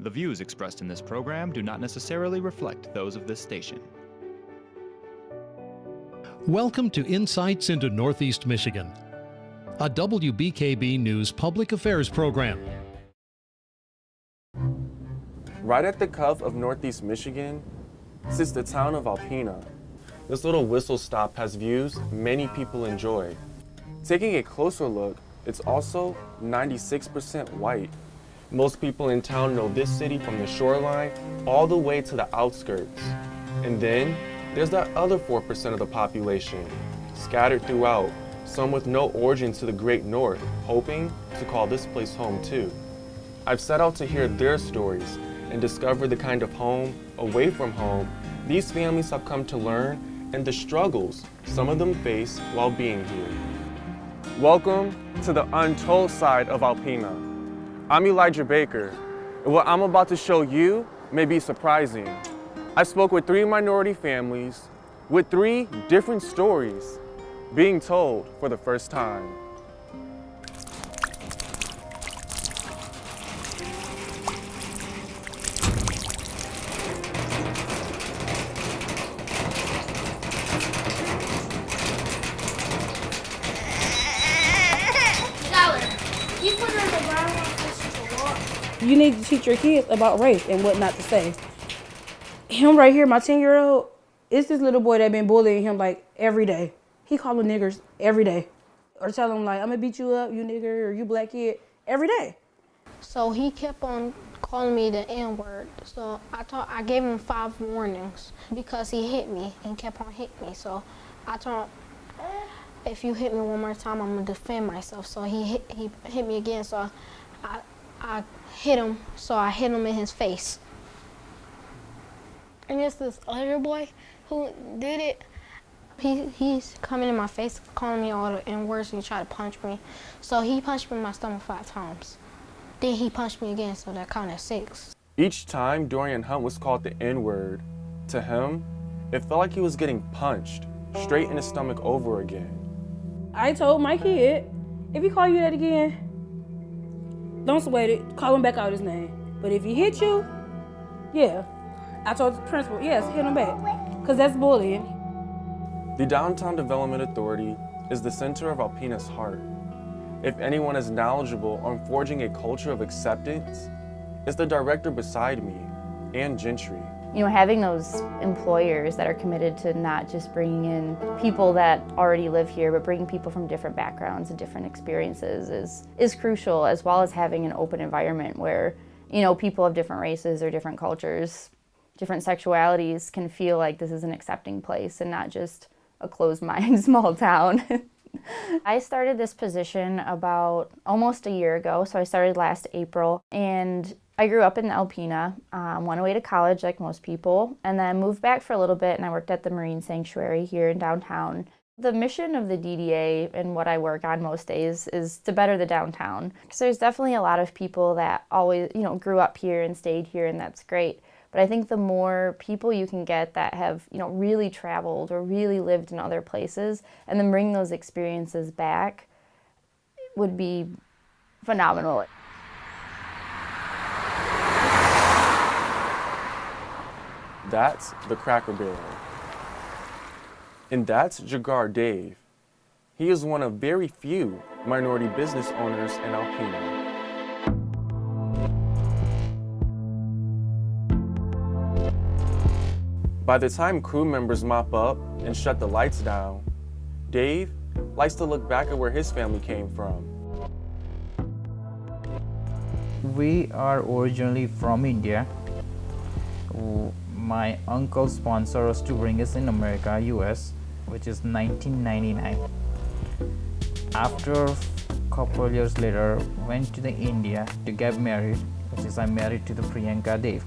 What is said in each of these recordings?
The views expressed in this program do not necessarily reflect those of this station. Welcome to Insights into Northeast Michigan, a WBKB News public affairs program. Right at the cuff of Northeast Michigan sits the town of Alpena. This little whistle stop has views many people enjoy. Taking a closer look, it's also 96% white. Most people in town know this city from the shoreline all the way to the outskirts. And then there's that other 4% of the population, scattered throughout, some with no origin to the great north, hoping to call this place home too. I've set out to hear their stories and discover the kind of home, away from home, these families have come to learn and the struggles some of them face while being here. Welcome to the untold side of Alpena. I'm Elijah Baker, and what I'm about to show you may be surprising. I spoke with 3 minority families with 3 different stories being told for the first time. You need to teach your kids about race and what not to say. Him right here, my 10-year-old, it's this little boy that been bullying him like every day. He call them niggers every day. Or tell him like, I'm gonna beat you up, you nigger, or you black kid, every day. So he kept on calling me the N-word. So I gave him 5 warnings because he hit me and kept on hitting me. So I told him, if you hit me one more time, I'm gonna defend myself. So he hit me again. So I hit him. So I hit him in his face. And it's this other boy who did it. He's coming in my face, calling me all the N-words, and he tried to punch me. So he punched me in my stomach 5 times. Then he punched me again, so that counted 6. Each time Dorian Hunt was called the N-word, to him, it felt like he was getting punched straight in the stomach over again. I told my kid, if he call you that again, don't sweat it, call him back out his name. But if he hit you, yeah. I told the principal, yes, hit him back, because that's bullying. The Downtown Development Authority is the center of Alpena's heart. If anyone is knowledgeable on forging a culture of acceptance, it's the director beside me, Ann Gentry. You know, having those employers that are committed to not just bringing in people that already live here, but bringing people from different backgrounds and different experiences is crucial, as well as having an open environment where, you know, people of different races or different cultures, different sexualities can feel like this is an accepting place and not just a closed-minded small town. I started this position about almost a year ago, so I started last April, and I grew up in Alpena, went away to college like most people, and then moved back for a little bit, and I worked at the Marine Sanctuary here in downtown. The mission of the DDA and what I work on most days is to better the downtown. So there's definitely a lot of people that always, you know, grew up here and stayed here, and that's great. But I think the more people you can get that have, you know, really traveled or really lived in other places and then bring those experiences back would be phenomenal. That's the Cracker Barrel. And that's Jagar Dave. He is one of very few minority business owners in Alpena. By the time crew members mop up and shut the lights down, Dave likes to look back at where his family came from. We are originally from India. My uncle sponsored us to bring us in America, US, which is 1999. After a couple of years later, went to the India to get married, which is I'm married to the Priyanka Dave.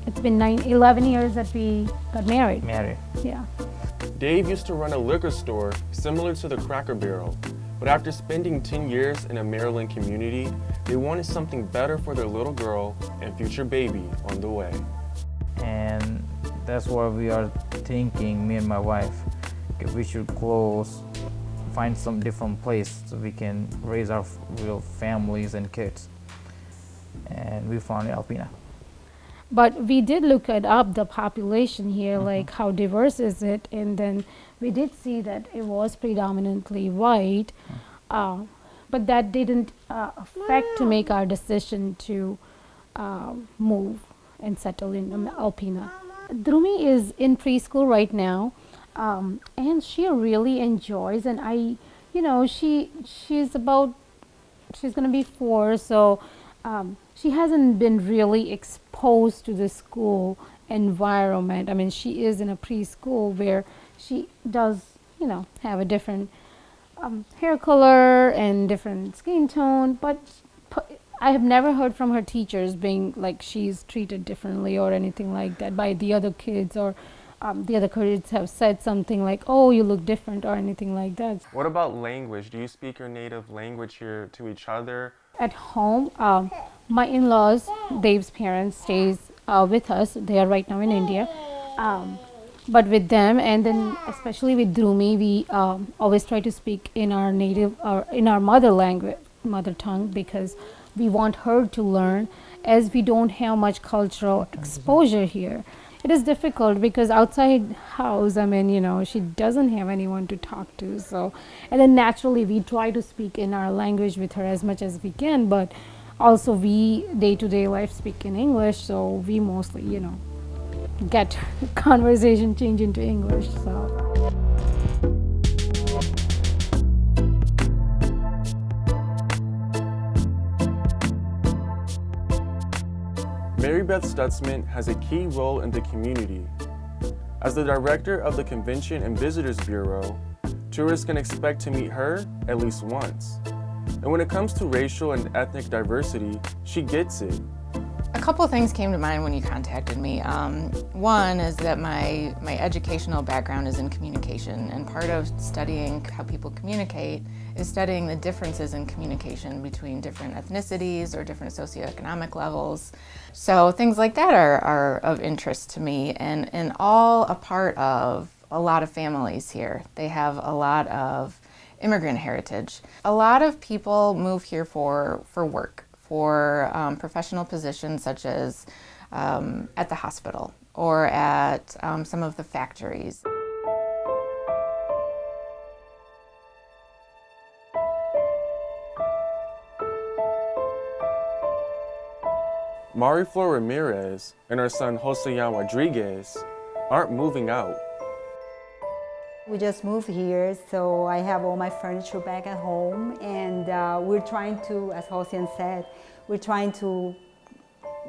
It's been 11 years that we got married. Yeah. Dave used to run a liquor store similar to the Cracker Barrel, but after spending 10 years in a Maryland community, they wanted something better for their little girl and future baby on the way. And that's what we are thinking, me and my wife, we should close, find some different place so we can raise our real families and kids. and we found Alpena. But we did look it up, the population here, like how diverse is it, and then we did see that it was predominantly white, but that didn't affect to make our decision to move and settle in Alpena. Drumi is in preschool right now, and she really enjoys, and she's gonna be 4, so she hasn't been really exposed to the school environment. I mean, she is in a preschool where she does, have a different hair color and different skin tone, but I have never heard from her teachers being like she's treated differently or anything like that by the other kids, or the other kids have said something like, oh, you look different or anything like that. What about language? Do you speak your native language here to each other? At home, my in-laws, Dave's parents, stays with us. They are right now in India. But with them, and then especially with Drumi, we always try to speak in our native, or in our mother tongue, because we want her to learn, as we don't have much cultural exposure here. It is difficult because outside house, I mean, she doesn't have anyone to talk to. So, and then naturally we try to speak in our language with her as much as we can, but also we day-to-day life speak in English. So we mostly, get conversation change into English. So. Mary Beth Stutzman has a key role in the community. As the director of the Convention and Visitors Bureau, tourists can expect to meet her at least once. And when it comes to racial and ethnic diversity, she gets it. A couple things came to mind when you contacted me. One is that my educational background is in communication, and part of studying how people communicate is studying the differences in communication between different ethnicities or different socioeconomic levels. So things like that are of interest to me, and all a part of a lot of families here. They have a lot of immigrant heritage. A lot of people move here for work, for professional positions such as at the hospital or at some of the factories. Mariflor Ramirez and her son Joseyan Rodriguez aren't moving out. We just moved here, so I have all my furniture back at home, and we're trying to, as Joseyan said, we're trying to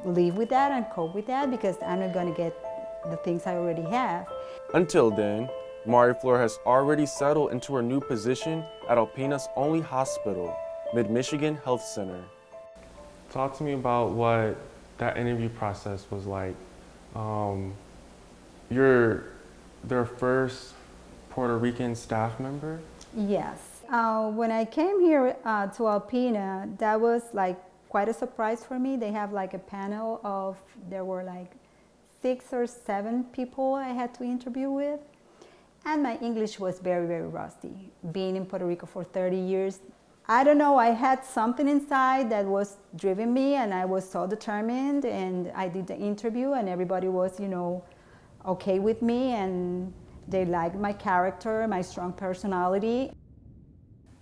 live with that and cope with that, because I'm not going to get the things I already have. Until then, Mariflor has already settled into her new position at Alpena's only hospital, Mid-Michigan Health Center. Talk to me about what that interview process was like. You're their first Puerto Rican staff member? Yes. When I came here to Alpena, that was like quite a surprise for me. They have like a panel of, there were like 6 or 7 people I had to interview with. And my English was very, very rusty. Being in Puerto Rico for 30 years, I don't know, I had something inside that was driving me, and I was so determined, and I did the interview, and everybody was, okay with me, and they liked my character, my strong personality.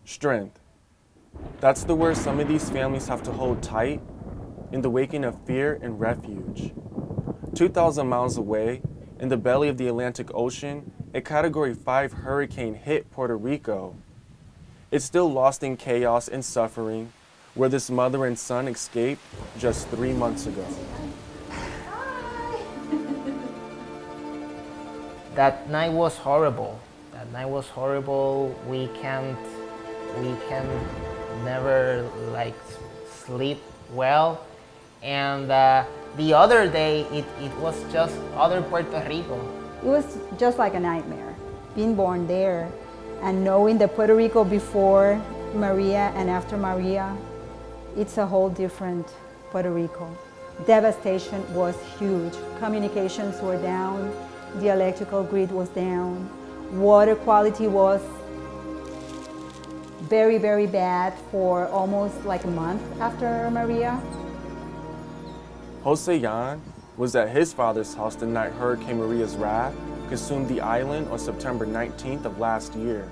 Strength. That's the word some of these families have to hold tight in the waking of fear and refuge. 2,000 miles away, in the belly of the Atlantic Ocean, a Category 5 hurricane hit Puerto Rico. It's still lost in chaos and suffering, where this mother and son escaped just 3 months ago. That night was horrible. We can never sleep well. And the other day, it was just other Puerto Rico. It was just like a nightmare, being born there and knowing that Puerto Rico before Maria and after Maria, it's a whole different Puerto Rico. Devastation was huge. Communications were down. The electrical grid was down. Water quality was very, very bad for almost like a month after Maria. Jose Yan was at his father's house the night Hurricane Maria's wrath consumed the island on September 19th of last year.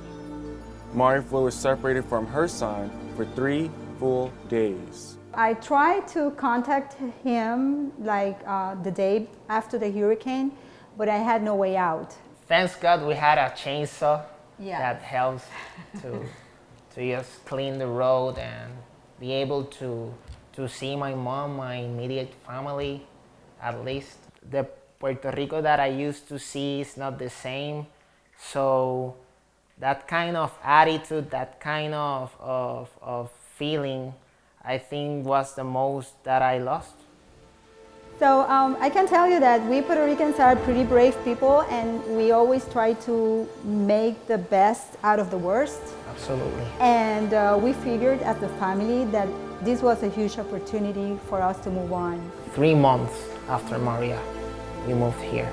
Mariflor was separated from her son for 3 full days. I tried to contact him like the day after the hurricane, but I had no way out. Thanks God we had a chainsaw Yeah. that helps to just clean the road and be able to see my mom, my immediate family, at least. The Puerto Rico that I used to see is not the same, so that kind of attitude, that kind of feeling, I think was the most that I lost. So I can tell you that we Puerto Ricans are pretty brave people, and we always try to make the best out of the worst. Absolutely. And we figured as a family that this was a huge opportunity for us to move on. 3 months after Maria, we moved here.